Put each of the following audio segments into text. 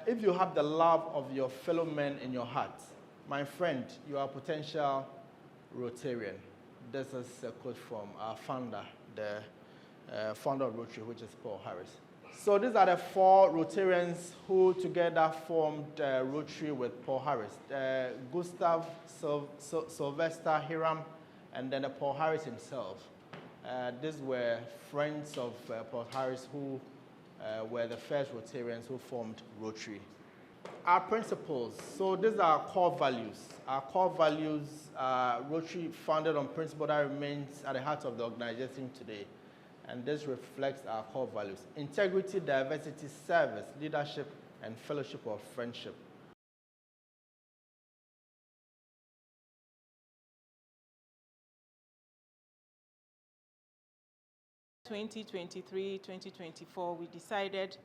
if you have the love of your fellow men in your heart, my friend, you are a potential Rotarian. This is a quote from our founder, the founder of Rotary, which is Paul Harris. So these are the 4 Rotarians who together formed Rotary with Paul Harris. Gustav, Sylvester, Hiram, and then Paul Harris himself. These were friends of Paul Harris who were the first Rotarians who formed Rotary. Our principles. So these are our core values. Our core values are Rotary founded on principle that remains at the heart of the organization today. And this reflects our core values: integrity, diversity, service, leadership, and fellowship of friendship. In 2023-2024, we decided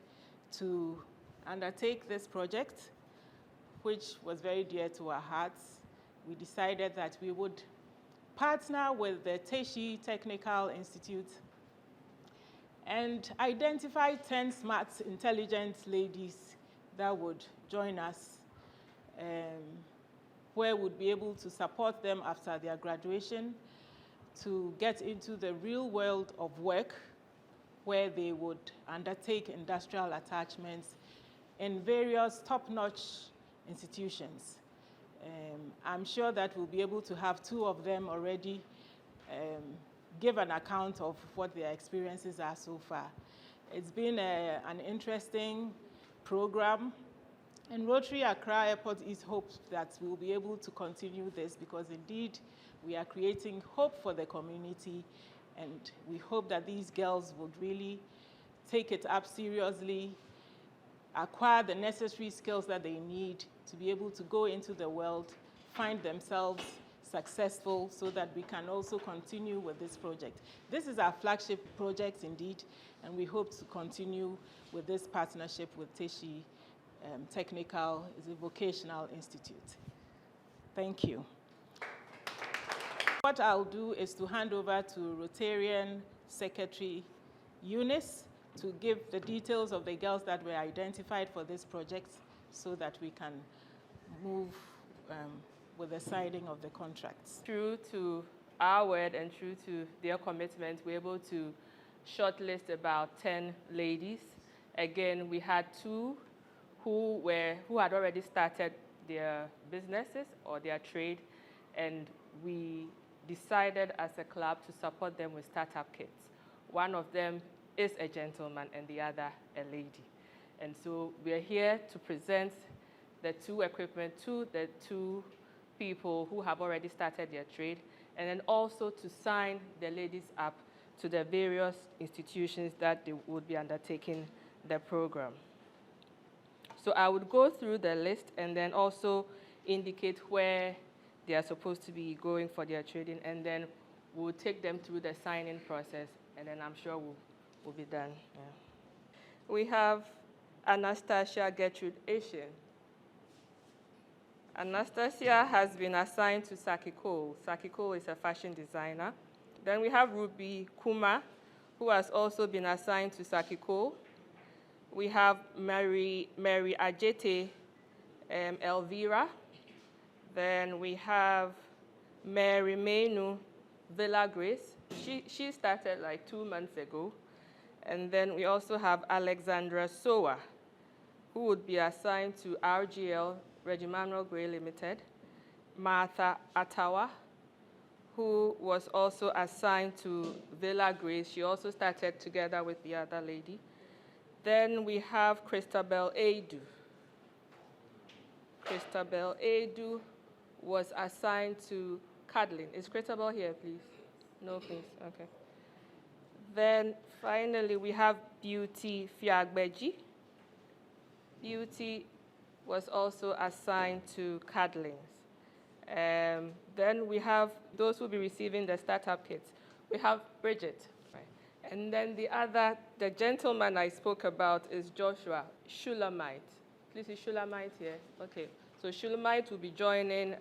to undertake this project, which was very dear to our hearts. We decided that we would partner with the Teshi Technical Institute and identify 10 smart, intelligent ladies that would join us, where we'd be able to support them after their graduation to get into the real world of work, where they would undertake industrial attachments in various top-notch institutions. I'm sure that we'll be able to have 2 of them already give an account of what their experiences are so far. It's been an interesting program, and Rotary Accra Airport East hopes that we'll be able to continue this, because indeed we are creating hope for the community, and we hope that these girls would really take it up seriously, acquire the necessary skills that they need to be able to go into the world, find themselves successful, so that we can also continue with this project. This is our flagship project indeed, and we hope to continue with this partnership with Teshi Technical, is a vocational institute. Thank you. What I'll do is to hand over to Rotarian Secretary Eunice to give the details of the girls that were identified for this project, so that we can move with the signing of the contracts. True to our word and true to their commitment, we're able to shortlist about 10 ladies. Again, we had 2 who had already started their businesses or their trade, and we decided as a club to support them with startup kits. One of them is a gentleman and the other a lady. And so we are here to present the 2 equipment to the 2 people who have already started their trade, and then also to sign the ladies up to the various institutions that they would be undertaking the program. So I would go through the list and then also indicate where they are supposed to be going for their trading, and then we'll take them through the signing process, and then I'm sure we'll be done. Yeah. We have Anastasia Gertrude Asian. Anastasia has been assigned to Saki Cole. Saki Cole is a fashion designer. Then we have Ruby Kuma, who has also been assigned to Saki Cole. We have Mary Ajete Elvira. Then we have Mary Menu Villa Grace. She started like 2 months ago. And then we also have Alexandra Sowa, who would be assigned to RGL, Regimanuel Gray Limited. Martha Atawa, who was also assigned to Villa Grace. She also started together with the other lady. Then we have Christabel Adu. Christabel Adu was assigned to Cuddling. Is Christabel here, please? No, please. Okay. Then finally, we have Beauty Fiagbeji. Beauty was also assigned to Cuddlings. Then we have those who will be receiving the startup kits. We have Bridget. Right. And then the gentleman I spoke about is Joshua Shulamite. Please, is Shulamite here? Okay. So Shulamite will be joining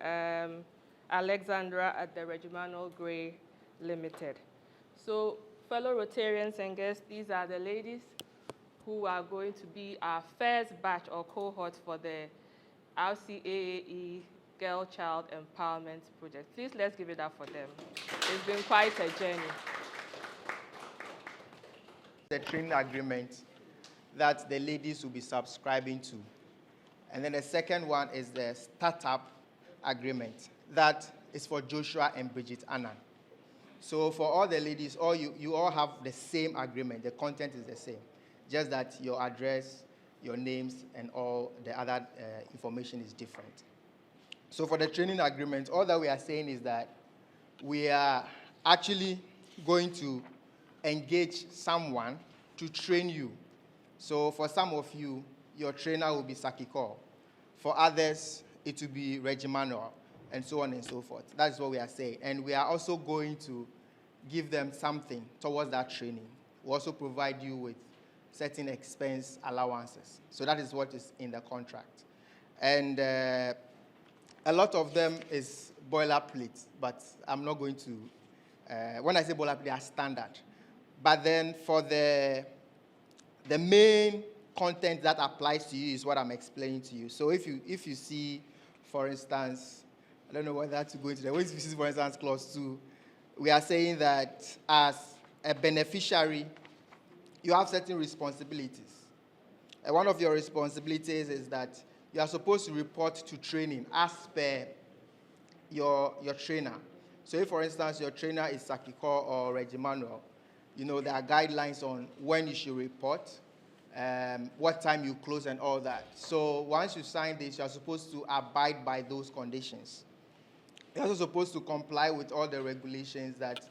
Alexandra at the Regimanuel Gray Limited. So fellow Rotarians and guests, these are the ladies who are going to be our first batch or cohort for the RCAAE Girl Child Empowerment Project. Please, let's give it up for them. It's been quite a journey. The training agreement that the ladies will be subscribing to. And then the second one is the startup agreement. That is for Joshua and Bridget Annan. So for all the ladies, you all have the same agreement. The content is the same. Just that your address, your names, and all the other information is different. So for the training agreement, all that we are saying is that we are actually going to engage someone to train you. So for some of you, your trainer will be Sakiko. For others, it will be Reggie Manuel, and so on and so forth. That's what we are saying. And we are also going to give them something towards that training. We also provide you with certain expense allowances. So that is what is in the contract. And a lot of them is boilerplate, but I'm not going to, when I say boilerplate, they are standard. But then for the main content that applies to you is what I'm explaining to you. So if you see, for instance, I don't know whether to go into the, if you see, for instance, clause 2, we are saying that as a beneficiary, you have certain responsibilities. And one of your responsibilities is that you are supposed to report to training as per your trainer. So if, for instance, your trainer is Sakiko or Reggie Manuel, there are guidelines on when you should report, what time you close and all that. So once you sign this, you are supposed to abide by those conditions. You're also supposed to comply with all the regulations that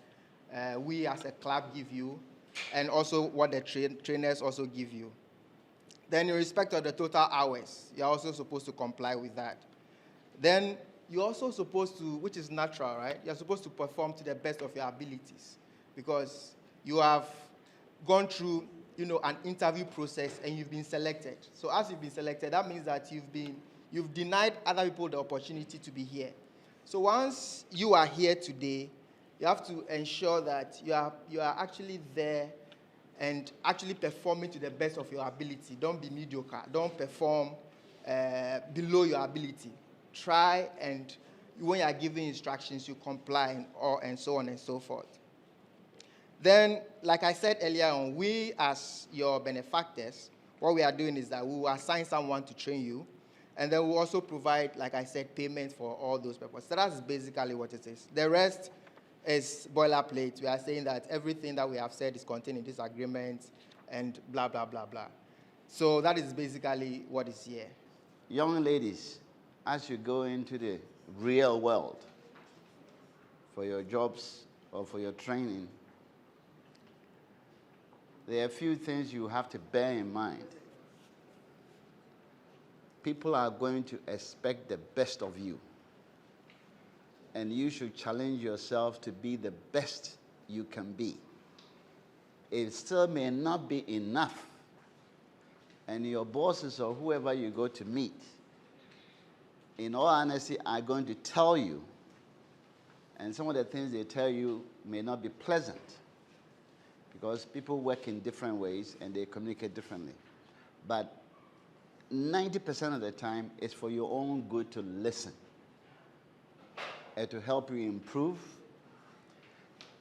we as a club give you, and also what the trainers also give you. Then in respect of the total hours, you're also supposed to comply with that. Then you're also supposed to, which is natural, right? You're supposed to perform to the best of your abilities, because you have gone through an interview process and you've been selected. So as you've been selected, that means that you've denied other people the opportunity to be here. So once you are here today, you have to ensure that you are actually there and actually performing to the best of your ability. Don't be mediocre. Don't perform below your ability. Try, and when you are giving instructions, you comply, and so on and so forth. Then, like I said earlier on, we as your benefactors, what we are doing is that we will assign someone to train you, and then we'll also provide, like I said, payment for all those purposes. So that's basically what it is. The rest is boilerplate. We are saying that everything that we have said is contained in this agreement and blah, blah, blah, blah. So that is basically what is here. Young ladies, as you go into the real world for your jobs or for your training, there are a few things you have to bear in mind. People are going to expect the best of you. And you should challenge yourself to be the best you can be. It still may not be enough. And your bosses or whoever you go to meet, in all honesty, are going to tell you, and some of the things they tell you may not be pleasant, because people work in different ways and they communicate differently. But 90% of the time, it's for your own good to listen and to help you improve.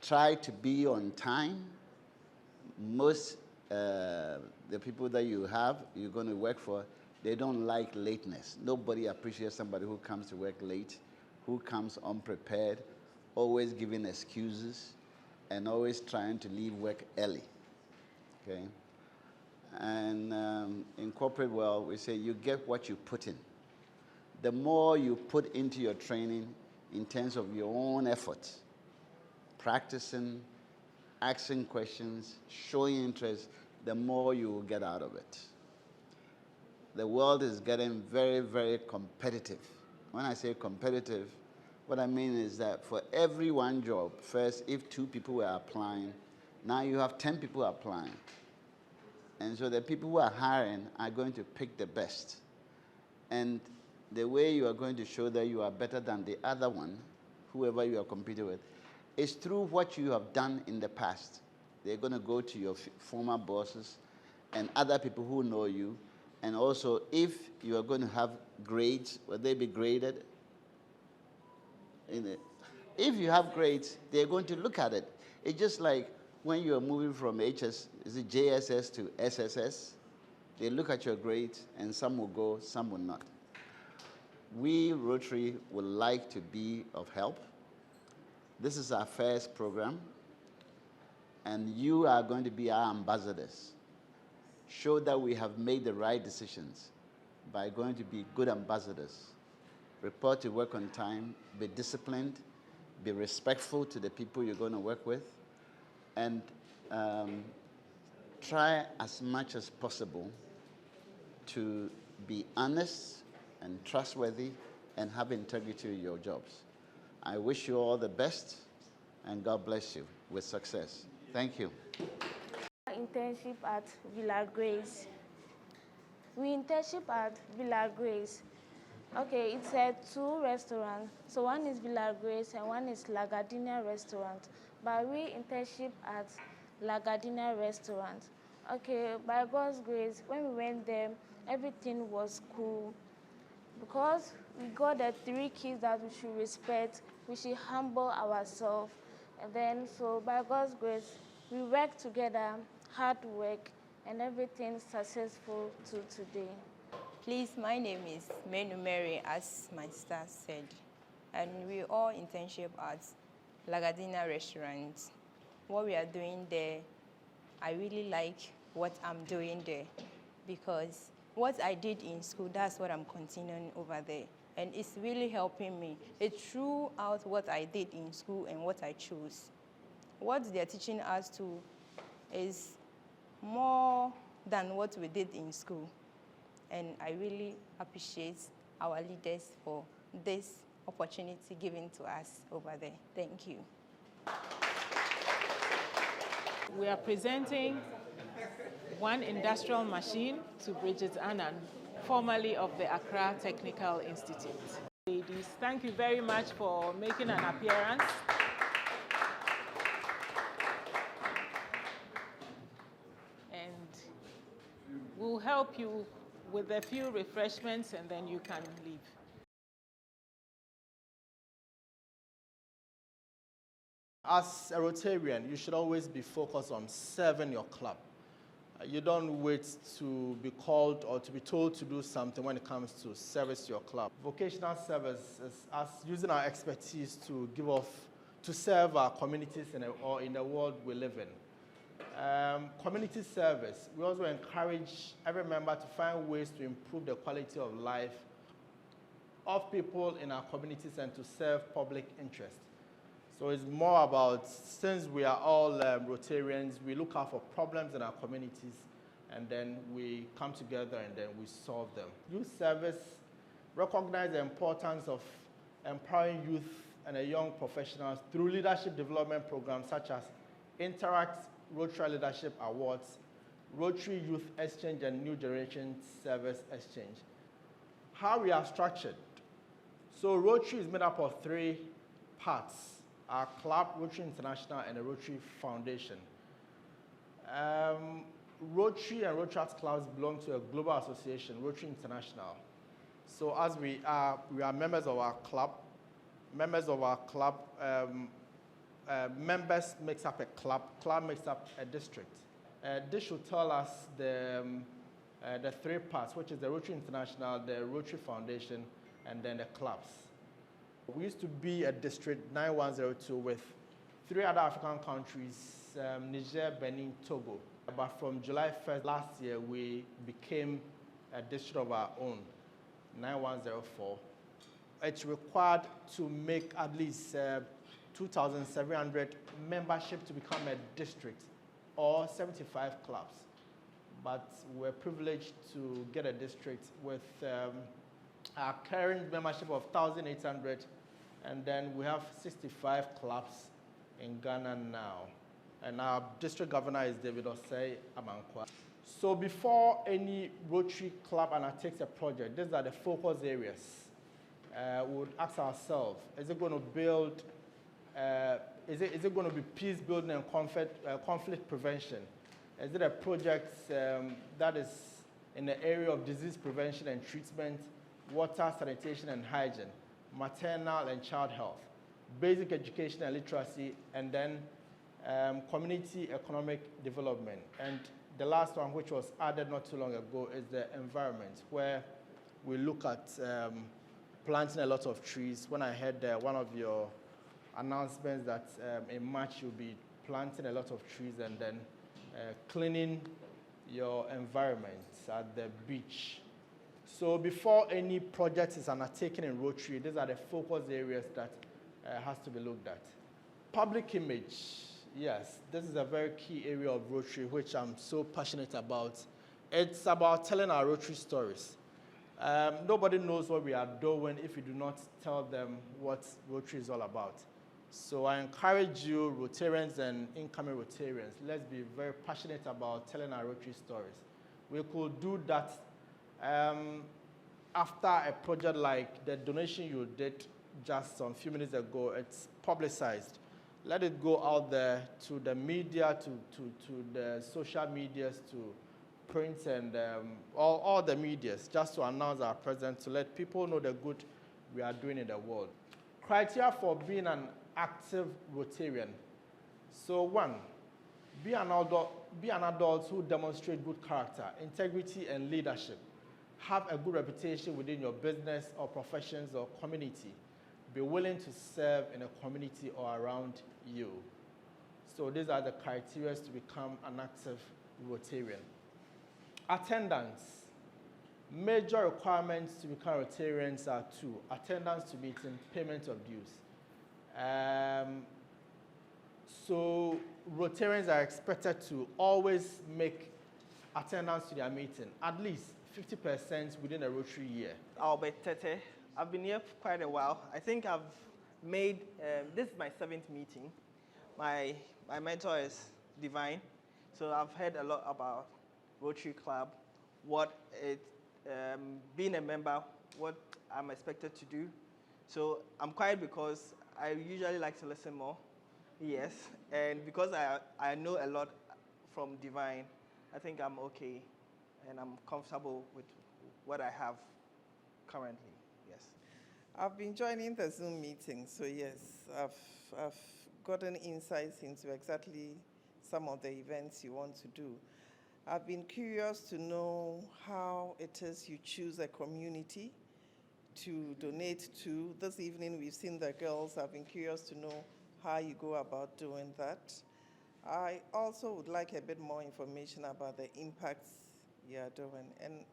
Try to be on time. Most the people that you're going to work for, they don't like lateness. Nobody appreciates somebody who comes to work late, who comes unprepared, always giving excuses, and always trying to leave work early, okay? And in corporate world, we say you get what you put in. The more you put into your training in terms of your own efforts, practicing, asking questions, showing interest, the more you will get out of it. The world is getting very, very competitive. When I say competitive, what I mean is that for every one job, first, if 2 people were applying, now you have 10 people applying. And so the people who are hiring are going to pick the best. And the way you are going to show that you are better than the other one, whoever you are competing with, is through what you have done in the past. They're going to go to your former bosses and other people who know you. And also, if you are going to have grades, will they be graded? If you have grades, they're going to look at it. It's just like when you are moving from JSS to SSS, they look at your grades, and some will go, some will not. We, Rotary, would like to be of help. This is our first program, and you are going to be our ambassadors. Show that we have made the right decisions by going to be good ambassadors. Report to work on time, be disciplined, be respectful to the people you're going to work with, and try as much as possible to be honest and trustworthy and have integrity in your jobs. I wish you all the best, and God bless you with success. Thank you. Internship at Villa Grace. We internship at Villa Grace. Okay, it's a two restaurant. So one is Villa Grace and one is La Gardenia restaurant. But we internship at La Gardenia restaurant. Okay, by God's grace, when we went there, everything was cool. Because we got the three keys that we should respect, we should humble ourselves. And then, so by God's grace, we work together, hard work, and everything successful to today. Please, my name is Menu Mary, as my staff said, and we all internship at La Gardenia restaurant. What we are doing there, I really like what I'm doing there, because what I did in school, that's what I'm continuing over there. And it's really helping me. It threw out what I did in school and what I chose. What they're teaching us to is more than what we did in school. And I really appreciate our leaders for this opportunity given to us over there. Thank you. We are presenting one industrial machine to Bridget Annan, formerly of the Accra Technical Institute. Ladies, thank you very much for making an appearance. And we'll help you with a few refreshments, and then you can leave. As a Rotarian, you should always be focused on serving your club. You don't wait to be called or to be told to do something when it comes to service your club. Vocational service is us using our expertise to to serve our communities or in the world we live in. Community service, we also encourage every member to find ways to improve the quality of life of people in our communities and to serve public interest. So it's more about, since we are all Rotarians, we look out for problems in our communities, and then we come together and then we solve them. Youth service recognize the importance of empowering youth and young professionals through leadership development programs such as Interact Rotary Leadership Awards, Rotary Youth Exchange, and New Generation Service Exchange. How we are structured. So Rotary is made up of three parts: our club, Rotary International, and the Rotary Foundation. Rotary and Rotary Arts clubs belong to a global association, Rotary International. So as we are members of our club. Members makes up a club. Club makes up a district. This should tell us the three parts, which is the Rotary International, the Rotary Foundation, and then the clubs. We used to be a district 9102 with three other African countries, Niger, Benin, Togo. But from July 1st last year, we became a district of our own, 9104. It's required to make at least 2,700 membership to become a district, or 75 clubs. But we're privileged to get a district with our current membership of 1,800, and then we have 65 clubs in Ghana now. And our district governor is David Osei Amankwa. So before any Rotary club undertakes a project, these are the focus areas. We would ask ourselves, is it going to build, is it going to be peace building and conflict prevention? Is it a project that is in the area of disease prevention and treatment, water, sanitation and hygiene, maternal and child health, basic education and literacy, and then community economic development. And the last one, which was added not too long ago, is the environment, where we look at planting a lot of trees. When I heard one of your announcements that in March you'll be planting a lot of trees and then cleaning your environment at the beach. So before any project is undertaken in Rotary, these are the focus areas that has to be looked at. Public image, yes, this is a very key area of Rotary, which I'm so passionate about. It's about telling our Rotary stories. Nobody knows what we are doing if you do not tell them what Rotary is all about. So I encourage you, Rotarians and incoming Rotarians, let's be very passionate about telling our Rotary stories. We could do that after a project like the donation you did just some few minutes ago. It's publicized. Let it go out there to the media, to the social medias, to print and all the medias, just to announce our presence, to let people know the good we are doing in the world. Criteria for being an active Rotarian. So one, be an adult who demonstrate good character, integrity, and leadership. Have a good reputation within your business or professions or community. Be willing to serve in a community or around you. So these are the criteria to become an active Rotarian. Attendance. Major requirements to become Rotarians are two: attendance to meeting, payment of dues. So Rotarians are expected to always make attendance to their meeting, at least 50% within a Rotary year. Albert Tete. I've been here for quite a while. I think I've made, this is my 7th meeting. My mentor is Divine, so I've heard a lot about Rotary Club, what it, being a member, what I'm expected to do. So I'm quiet because I usually like to listen more, yes, and because I know a lot from Divine, I think I'm okay, and I'm comfortable with what I have currently, yes. I've been joining the Zoom meetings, so yes, I've gotten insights into exactly some of the events you want to do. I've been curious to know how it is you choose a community to donate to. This evening we've seen the girls. I've been curious to know how you go about doing that. I also would like a bit more information about the impacts you are doing, and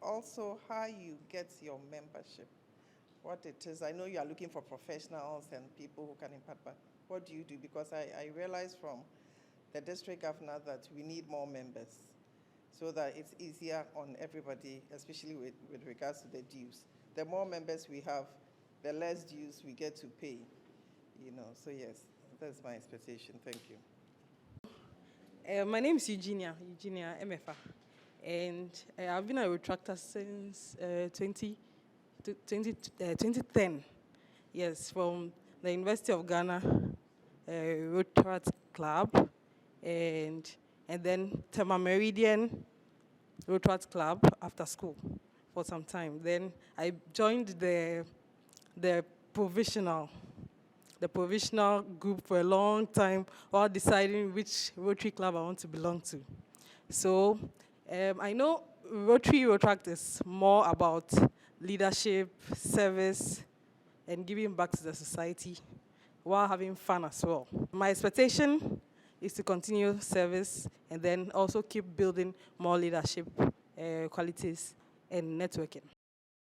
also how you get your membership, what it is. I know you are looking for professionals and people who can impact, but what do you do? Because I realized from the district governor that we need more members so that it's easier on everybody, especially with regards to the dues. The more members we have, the less dues we get to pay, So yes, that's my expectation. Thank you. My name is Eugenia MFA, and I've been a retractor since 2010. Yes, from the University of Ghana, Rotary Club, and then Tema Meridian Rotary Club after school for some time. Then I joined the provisional group for a long time while deciding which Rotary Club I want to belong to. So I know Rotary is more about leadership, service, and giving back to the society while having fun as well. My expectation is to continue service and then also keep building more leadership qualities and networking.